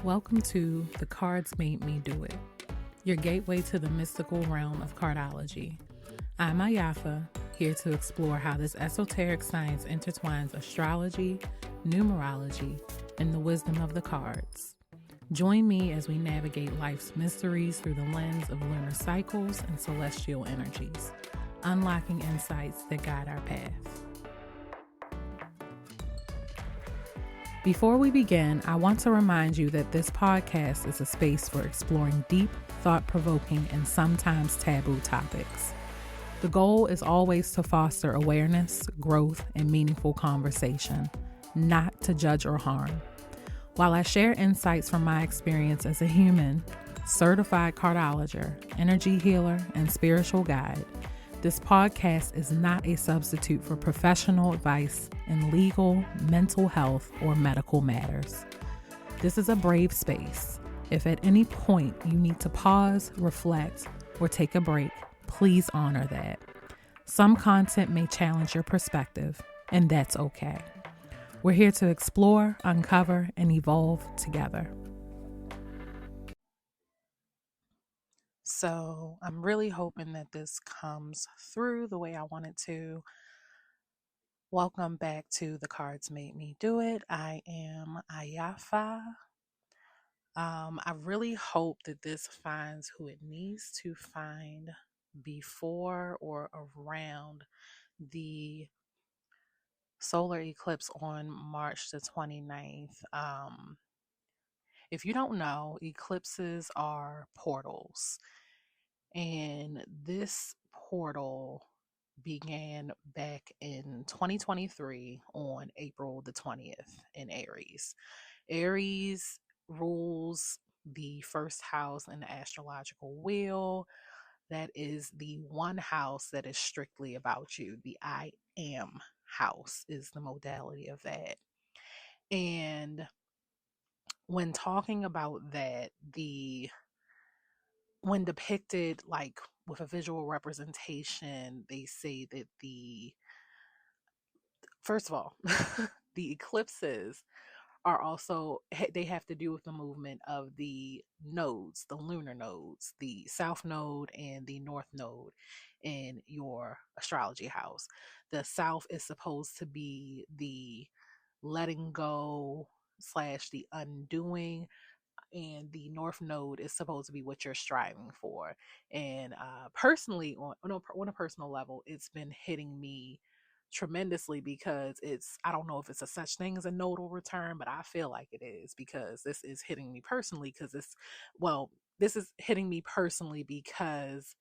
Welcome to The Cards Made Me Do It, your gateway to the mystical realm of cardology. I'm Ayafa, here to explore how this esoteric science intertwines astrology, numerology, and the wisdom of the cards. Join me as we navigate life's mysteries through the lens of lunar cycles and celestial energies, unlocking insights that guide our path. Before we begin, I want to remind you that this podcast is a space for exploring deep, thought-provoking, and sometimes taboo topics. The goal is always to foster awareness, growth, and meaningful conversation, not to judge or harm. While I share insights from my experience as a human, certified cardologist, energy healer, and spiritual guide, this podcast is not a substitute for professional advice in legal, mental health, or medical matters. This is a brave space. If at any point you need to pause, reflect, or take a break, please honor that. Some content may challenge your perspective, and that's okay. We're here to explore, uncover, and evolve together. So I'm really hoping that this comes through the way I want it to. Welcome back to The Cards Made Me Do It. I am Ayafa. I really hope that this finds who it needs to find before or around the solar eclipse on March the 29th. If you don't know, eclipses are portals. And this portal began back in 2023 on April the 20th in Aries. Aries rules the first house in the astrological wheel. That is the one house that is strictly about you. The I am house is the modality of that. And when talking about that, when depicted like with a visual representation, they say that first of all, the eclipses are also, they have to do with the movement of the nodes, the lunar nodes, the south node and the north node in your astrology house. The south is supposed to be the letting go slash the undoing, and the north node is supposed to be what you're striving for. And personally, on a personal level, it's been hitting me tremendously because I don't know if it's a such thing as a nodal return, but I feel like it is, because this is hitting me personally, because this is hitting me personally because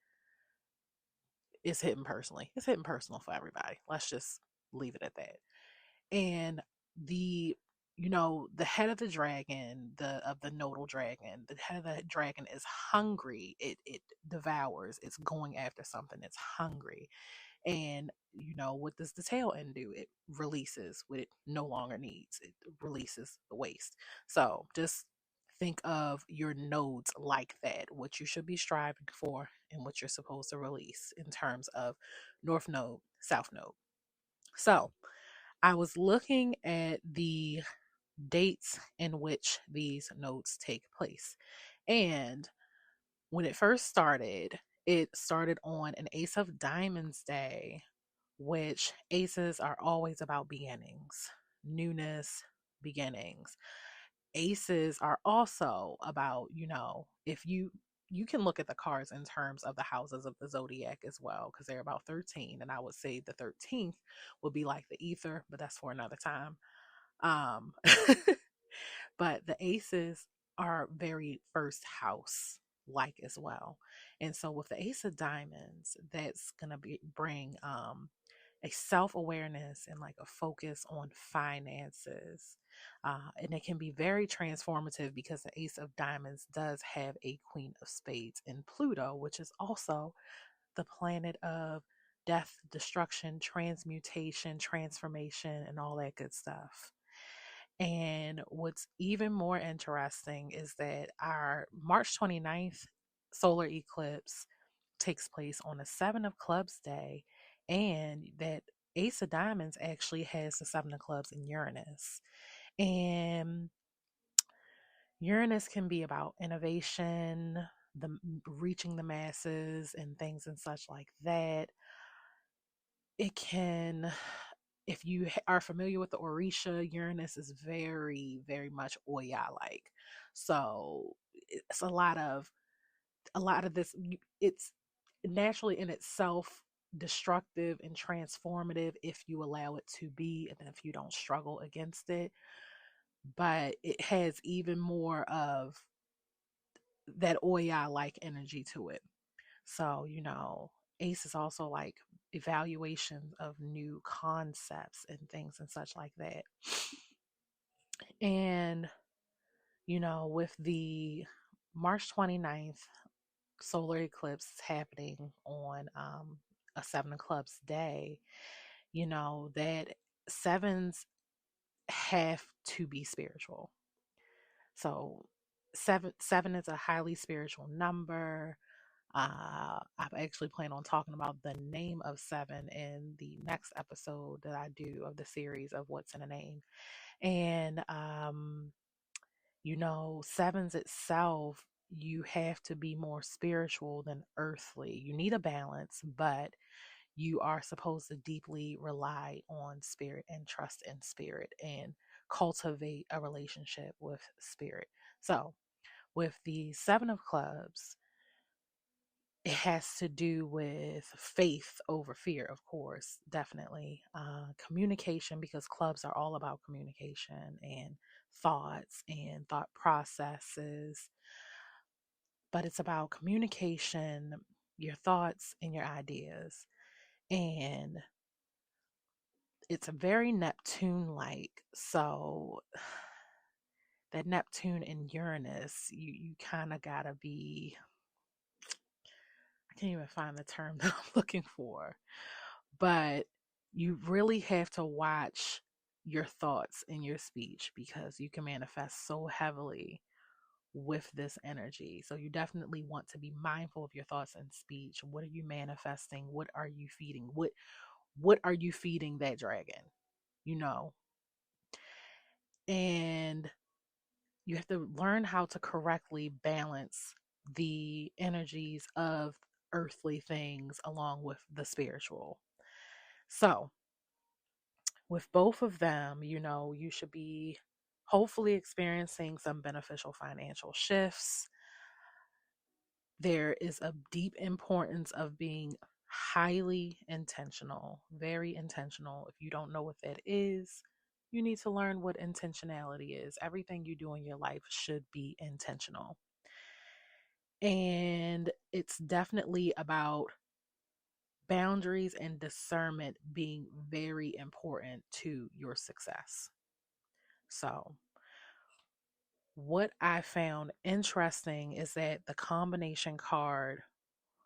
it's hitting personal for everybody. Let's just leave it at that. And the the head of the dragon, the nodal dragon, the head of the dragon is hungry. It devours. It's going after something. It's hungry. And what does the tail end do? It releases what it no longer needs. It releases the waste. So just think of your nodes like that, what you should be striving for and what you're supposed to release in terms of north node, south node. So I was looking at the dates in which these nodes take place. And when it started on an Ace of Diamonds day, which aces are always about beginnings, newness, beginnings. Aces are also about, if you can look at the cards in terms of the houses of the zodiac as well, because they're about 13. And I would say the 13th would be like the ether, but that's for another time. Um, but the aces are very first house like as well. And so with the ace of diamonds, that's going to bring a self-awareness and like a focus on finances. And it can be very transformative because the ace of diamonds does have a queen of spades in Pluto, which is also the planet of death, destruction, transmutation, transformation, and all that good stuff. And what's even more interesting is that our March 29th solar eclipse takes place on a Seven of Clubs day, and that Ace of Diamonds actually has the Seven of Clubs in Uranus. And, Uranus can be about innovation, the reaching the masses and things and such like that. It can, if you are familiar with the Orisha, Uranus is very, very much Oya like. So it's a lot of this. It's naturally in itself destructive and transformative if you allow it to be, and if you don't struggle against it. But it has even more of that Oya like energy to it. So, Ace is also like evaluation of new concepts and things and such like that. And, with the March 29th solar eclipse happening on a Seven of Clubs day, that sevens have to be spiritual. So seven is a highly spiritual number. I actually plan on talking about the name of seven in the next episode that I do of the series of What's in a Name. And, sevens itself, you have to be more spiritual than earthly. You need a balance, but you are supposed to deeply rely on spirit and trust in spirit and cultivate a relationship with spirit. So, with the Seven of Clubs, it has to do with faith over fear, of course, definitely. Communication, because clubs are all about communication and thoughts and thought processes. But it's about communication, your thoughts and your ideas. And it's very Neptune like. So that Neptune and Uranus, you kind of got to be, I can't even find the term that I'm looking for, but you really have to watch your thoughts in your speech because you can manifest so heavily with this energy. So you definitely want to be mindful of your thoughts and speech. What are you manifesting? What are you feeding? What are you feeding that dragon? You know? And you have to learn how to correctly balance the energies of earthly things along with the spiritual. So, with both of them, you should be hopefully experiencing some beneficial financial shifts. There is a deep importance of being highly intentional, very intentional. If you don't know what that is, you need to learn what intentionality is. Everything you do in your life should be intentional. And it's definitely about boundaries and discernment being very important to your success. So, what I found interesting is that the combination card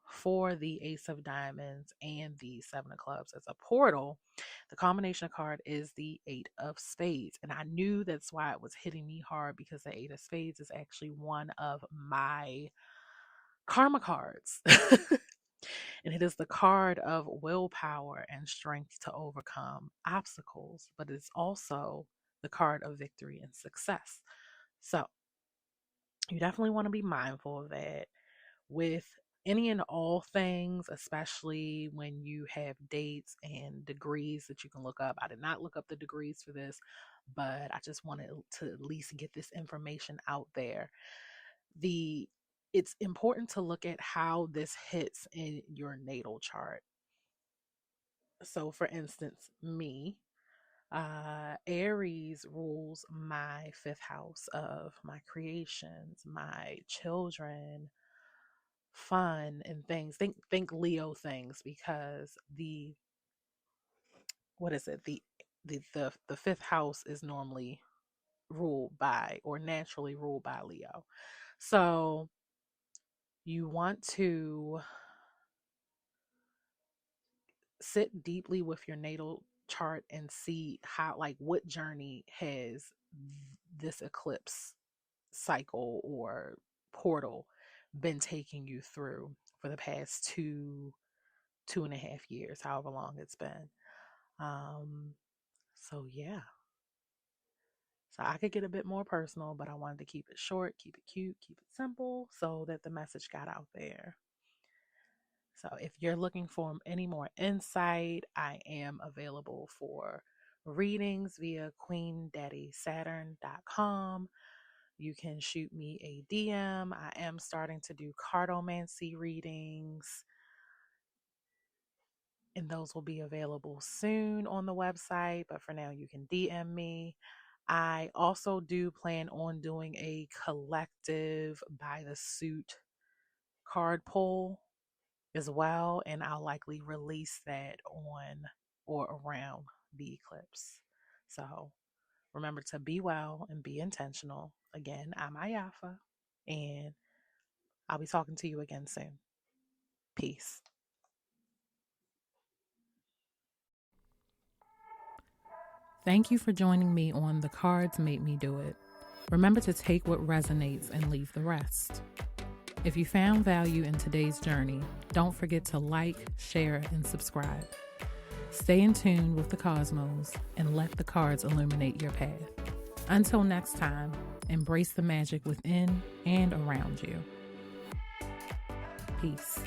for the Ace of Diamonds and the Seven of Clubs as a portal, the combination card is the Eight of Spades. And I knew that's why it was hitting me hard, because the Eight of Spades is actually one of my karma cards. And it is the card of willpower and strength to overcome obstacles, but it's also the card of victory and success. So you definitely want to be mindful of that with any and all things, especially when you have dates and degrees that you can look up. I did not look up the degrees for this, but I just wanted to at least get this information out there. It's important to look at how this hits in your natal chart. So, for instance, me, Aries rules my fifth house of my creations, my children, fun and things. Think Leo things, because the what is it? The fifth house is normally ruled by, or naturally ruled by, Leo. So you want to sit deeply with your natal chart and see how, like, what journey has this eclipse cycle or portal been taking you through for the past 2.5 years, however long it's been. um so yeah, So I could get a bit more personal, but I wanted to keep it short, keep it cute, keep it simple so that the message got out there. So if you're looking for any more insight, I am available for readings via queendaddysaturn.com. You can shoot me a DM. I am starting to do cardomancy readings, and those will be available soon on the website. But for now, you can DM me. I also do plan on doing a collective by the suit card pull as well, and I'll likely release that on or around the eclipse. So remember to be well and be intentional. Again, I'm Ayafa, and I'll be talking to you again soon. Peace. Thank you for joining me on The Cards Made Me Do It. Remember to take what resonates and leave the rest. If you found value in today's journey, don't forget to like, share, and subscribe. Stay in tune with the cosmos and let the cards illuminate your path. Until next time, embrace the magic within and around you. Peace.